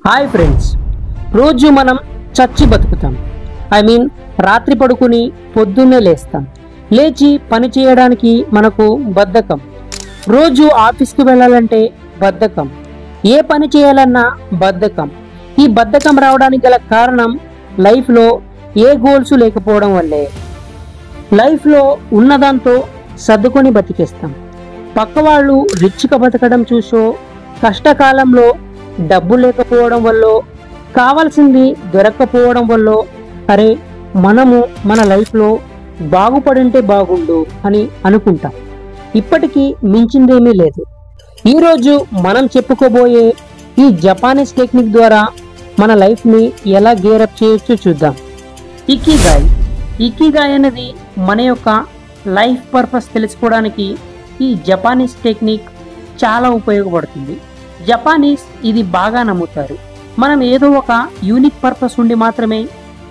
Hi friends, రోజు మనం చచ్చి బతుకుతాం. రాత్రి పడుకుని పొద్దున్నే లేస్తాం. లేచి పని చేయడానికి మనకు బద్ధకం. రోజు ఆఫీస్కి వెళ్ళాలంటే బద్ధకం. ఏ పని చేయాలన్నా బద్ధకం. ఈ బద్ధకం రావడానికి గల కారణం లైఫ్లో ఏ గోల్స్ లేకపోవడం వల్లే. లైఫ్లో ఉన్నదాంతో సర్దుకొని బతికేస్తాం. పక్క వాళ్ళు రిచ్గా బతకడం చూసో, కష్టకాలంలో డబ్బు లేకపోవడం వల్ల, కావాల్సింది దొరక్కపోవడం వల్ల అరే మనము మన లైఫ్లో బాగుపడింటే బాగుండు అని అనుకుంటాం. ఇప్పటికీ మించిందేమీ లేదు. ఈరోజు మనం చెప్పుకోబోయే ఈ జపానీస్ టెక్నిక్ ద్వారా మన లైఫ్ని ఎలా గేరప్ చేయొచ్చో చూద్దాం. ఇకిగాయ్. ఇకిగాయ్ అనేది మన యొక్క లైఫ్ పర్పస్ తెలుసుకోవడానికి ఈ జపానీస్ టెక్నిక్ చాలా ఉపయోగపడుతుంది. జపానీస్ ఇది బాగా నమ్ముతారు. మనం ఏదో ఒక యూనిక్ పర్పస్ ఉండి మాత్రమే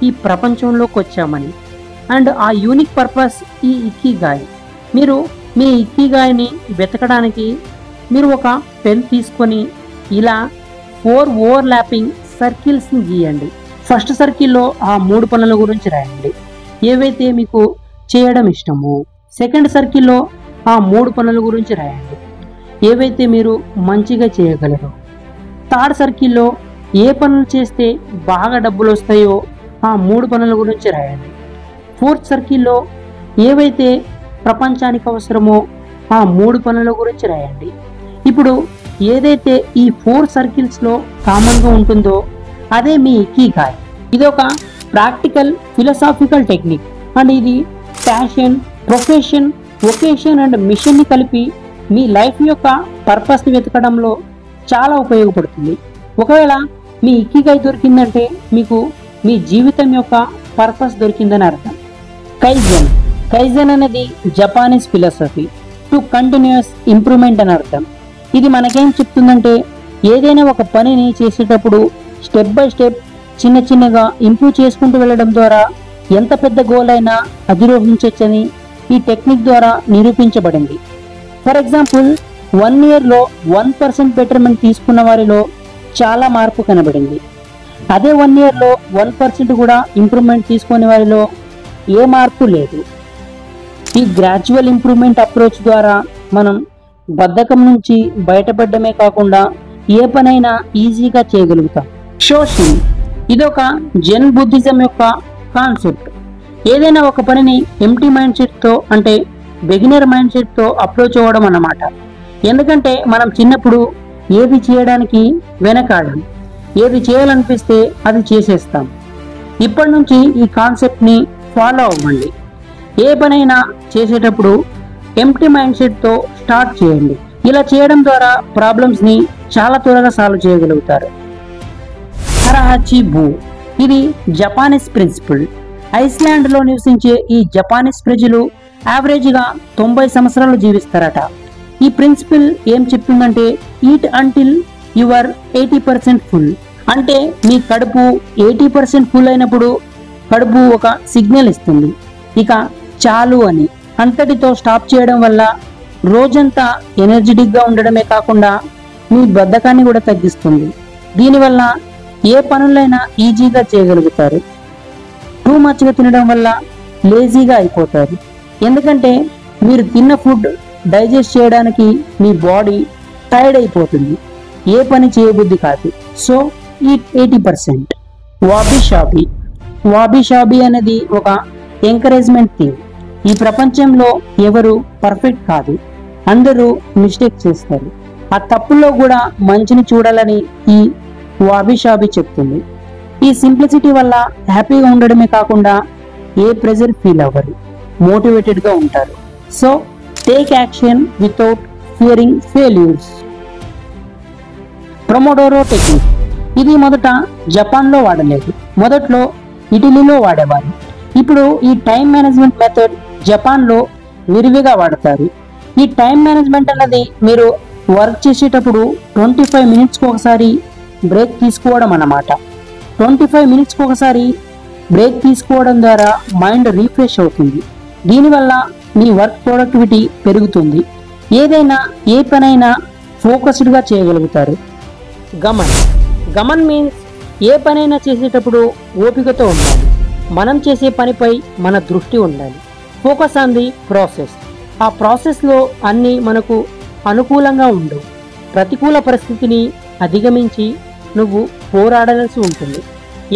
ఈ ప్రపంచంలోకి వచ్చామని. అండ్ ఆ యూనిక్ పర్పస్ ఈ ఇకిగాయ్. మీరు మీ ఇకిగాయ్ని వెతకడానికి మీరు ఒక పెన్ తీసుకొని ఇలా 4 ఓవర్లాపింగ్ సర్కిల్స్ని గీయండి. ఫస్ట్ సర్కిల్లో ఆ 3 పనుల గురించి రాయండి, ఏవైతే మీకు చేయడం ఇష్టమో. సెకండ్ సర్కిల్లో ఆ 3 పనుల గురించి రాయండి, ఏవైతే మీరు మంచిగా చేయగలరు. థర్డ్ సర్కిల్లో ఏ పనులు చేస్తే బాగా డబ్బులు వస్తాయో ఆ 3 పనుల గురించి రాయండి. ఫోర్త్ సర్కిల్లో ఏవైతే ప్రపంచానికి అవసరమో ఆ 3 పనుల గురించి రాయండి. ఇప్పుడు ఏదైతే ఈ 4 సర్కిల్స్లో కామన్గా ఉంటుందో అదే మీ ఇకిగాయ్. ఇది ఒక ప్రాక్టికల్ ఫిలసాఫికల్ టెక్నిక్. అండ్ ఇది ప్యాషన్, ప్రొఫెషన్, వొకేషన్ అండ్ మిషన్ని కలిపి మీ లైఫ్ యొక్క పర్పస్ని వెతకడంలో చాలా ఉపయోగపడుతుంది. ఒకవేళ మీ ఇకిగాయ్ దొరికిందంటే మీకు మీ జీవితం యొక్క పర్పస్ దొరికిందని అర్థం. కైజెన్. కైజెన్ అనేది Japanese philosophy to continuous improvement అని అర్థం. ఇది మనకేం చెప్తుందంటే ఏదైనా ఒక పనిని చేసేటప్పుడు స్టెప్ బై స్టెప్ చిన్న చిన్నగా ఇంప్రూవ్ చేసుకుంటూ వెళ్ళడం ద్వారా ఎంత పెద్ద గోల్ అయినా అధిరోహించవచ్చని ఈ టెక్నిక్ ద్వారా నిరూపించబడింది. ఫర్ ఎగ్జాంపుల్ 1 ఇయర్లో 1% బెటర్మెంట్ తీసుకున్న వారిలో చాలా మార్పు కనబడింది. అదే 1 ఇయర్లో 1% కూడా ఇంప్రూవ్మెంట్ తీసుకునే వారిలో ఏ మార్పు లేదు. ఈ గ్రాడ్యువల్ ఇంప్రూవ్మెంట్ అప్రోచ్ ద్వారా మనం బద్ధకం నుంచి బయటపడమే కాకుండా ఏ పనైనా ఈజీగా చేయగలుగుతాం. షోషిన్. ఇదొక జెన్ బుద్ధిజం యొక్క కాన్సెప్ట్. ఏదైనా ఒక పనిని ఎంప్టీ మైండ్ సెట్తో, అంటే బిగినర్ మైండ్ సెట్తో అప్రోచ్ అవ్వడం అన్నమాట. ఎందుకంటే మనం చిన్నప్పుడు ఏది చేయడానికి వెనకాడం, ఏది చేయాలనిపిస్తే అది చేసేస్తాం. ఇప్పటి నుంచి ఈ కాన్సెప్ట్ని ఫాలో అవ్వండి. ఏ పనైనా చేసేటప్పుడు ఎంప్టీ మైండ్ సెట్తో స్టార్ట్ చేయండి. ఇలా చేయడం ద్వారా ప్రాబ్లమ్స్ని చాలా త్వరగా సాల్వ్ చేయగలుగుతారు. హరహాచి బూ. ఇది జపానీస్ ప్రిన్సిపల్. ఐస్లాండ్లో నివసించే ఈ జపానీస్ ప్రజలు యావరేజ్గా 90 సంవత్సరాలు జీవిస్తారట. ఈ ప్రిన్సిపల్ ఏం చెప్తుందంటే ఈట్ అంటిల్ యువర్ 80% ఫుల్. అంటే మీ కడుపు 80% ఫుల్ అయినప్పుడు కడుపు ఒక సిగ్నల్ ఇస్తుంది, ఇక చాలు అని. అంతటితో స్టాప్ చేయడం వల్ల రోజంతా ఎనర్జెటిక్గా ఉండడమే కాకుండా మీ బద్ధకాన్ని కూడా తగ్గిస్తుంది. దీనివల్ల ఏ పనులైనా ఈజీగా చేయగలుగుతారు. టూ మచ్గా తినడం వల్ల లేజీగా అయిపోతారు. ఎందుకంటే మీరు తిన్న ఫుడ్ డైజెస్ట్ చేయడానికి మీ బాడీ టైర్డ్ అయిపోతుంది, ఏ పని చేయబుద్ధి కాదు. So eat 80%. వాబీ షాబీ. వాబీ షాబీ అనేది ఒక ఎంకరేజ్మెంట్ థింగ్. ఈ ప్రపంచంలో ఎవరు పర్ఫెక్ట్ కాదు, అందరూ మిస్టేక్ చేస్తారు. ఆ తప్పుల్లో కూడా మంచిని చూడాలని ఈ వాబీ షాబీ చెప్తుంది. ఈ సింప్లిసిటీ వల్ల హ్యాపీగా ఉండడమే కాకుండా ఏ ప్రెజర్ ఫీల్ అవ్వరు, మోటివేటెడ్గా ఉంటారు. So take action without fearing failures. Pomodoro technique. ఇది మొదట జపాన్లో వాడలేదు, మొదట్లో ఇటలీలో వాడేవారు. ఇప్పుడు ఈ టైం మేనేజ్మెంట్ మెథడ్ జపాన్లో విరివిగా వాడతారు. ఈ టైం మేనేజ్మెంట్ అన్నది మీరు వర్క్ చేసేటప్పుడు 25 మినిట్స్కి ఒకసారి బ్రేక్ తీసుకోవడం అన్నమాట. 25 మినిట్స్కి ఒకసారి బ్రేక్ తీసుకోవడం ద్వారా మైండ్ రీఫ్రెష్ అవుతుంది. దీనివల్ల మీ వర్క్ ప్రొడక్టివిటీ పెరుగుతుంది. ఏదైనా ఏ పనైనా ఫోకస్డ్గా చేయగలుగుతారు. గమన్. గమన్ మీన్స్ ఏ పనైనా చేసేటప్పుడు ఓపికతో ఉండాలి. మనం చేసే పనిపై మన దృష్టి ఉండాలి. Focus on the process. ఆ ప్రాసెస్లో అన్నీ మనకు అనుకూలంగా ఉండవు. ప్రతికూల పరిస్థితిని అధిగమించి నువ్వు పోరాడాల్సి ఉంటుంది.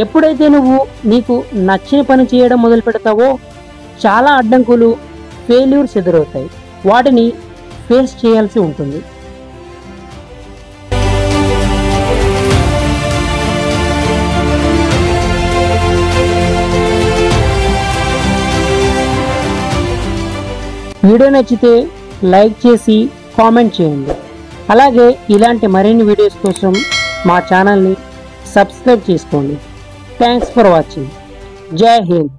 ఎప్పుడైతే నువ్వు నీకు నచ్చిన పని చేయడం మొదలు పెడతావో చాలా అడ్డంకులు, ఫెయిల్యూర్స్ ఎదురవుతాయి. వాటిని ఫేస్ చేయాల్సి ఉంటుంది. వీడియో నచ్చితే లైక్ చేసి కామెంట్ చేయండి. అలాగే ఇలాంటి మరిన్ని వీడియోస్ కోసం మా ఛానల్ని సబ్స్క్రైబ్ చేసుకోండి. Thanks for watching. జై హింద్.